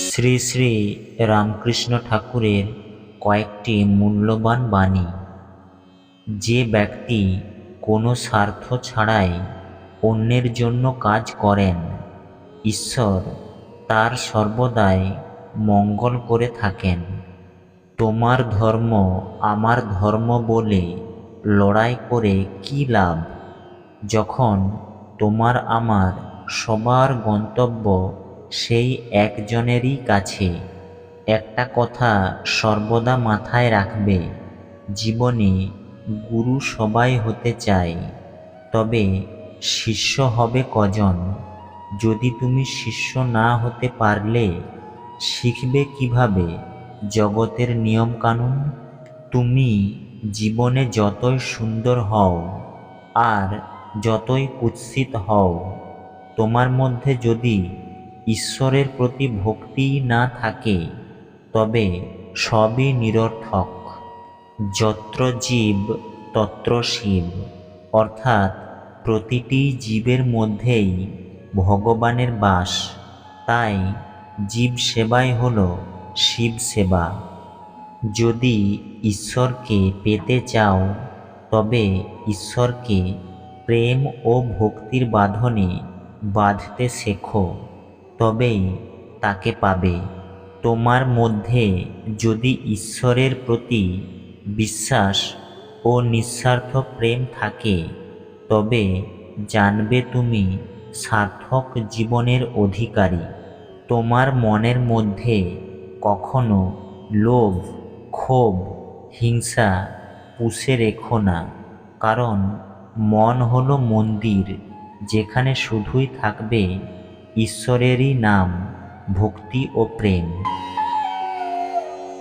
শ্রী শ্রী রামকৃষ্ণ ঠাকুরের কয়েকটি মূল্যবান বাণী। যে ব্যক্তি কোনো স্বার্থ ছাড়াই অন্যের জন্য কাজ করেন, ঈশ্বর তার সর্বদাই মঙ্গল করে থাকেন। তোমার ধর্ম আমার ধর্ম বলে লড়াই করে কী লাভ, যখন তোমার আমার সবার গন্তব্য সেই একজনেরই কাছে। একটা কথা সর্বদা মাথায় রাখবে, জীবনে গুরু সবাই হতে চায়, তবে শিষ্য হবে কজন? যদি তুমি শিষ্য না হতে পারলে শিখবে কিভাবে জগতের নিয়ম কানুন? তুমি জীবনে যতই সুন্দর হও আর যতই কুৎসিত হও, তোমার মধ্যে যদি ঈশ্বরের প্রতি ভক্তি না থাকে, তবে সবই নিরর্থক। যত্র জীব তত্র শিব, অর্থাৎ প্রতিটি জীবের মধ্যেই ভগবানের বাস। তাই জীব সেবাই হল শিব সেবা। যদি ঈশ্বরকে পেতে চাও, তবে ঈশ্বরকে প্রেম ও ভক্তির বাঁধনে বাঁধতে শেখো, তবেই তাকে পাবে। তোমার মধ্যে যদি ঈশ্বরের প্রতি বিশ্বাস ও নিঃস্বার্থ প্রেম থাকে, তবে জানবে তুমি সার্থক জীবনের অধিকারী। তোমার মনের মধ্যে কখনো লোভ, ক্ষোভ, হিংসা পুষে রেখো না, কারণ মন হলো মন্দির, যেখানে শুধুই থাকবে ঈশ্বরেরই নাম, ভক্তি ও প্রেম।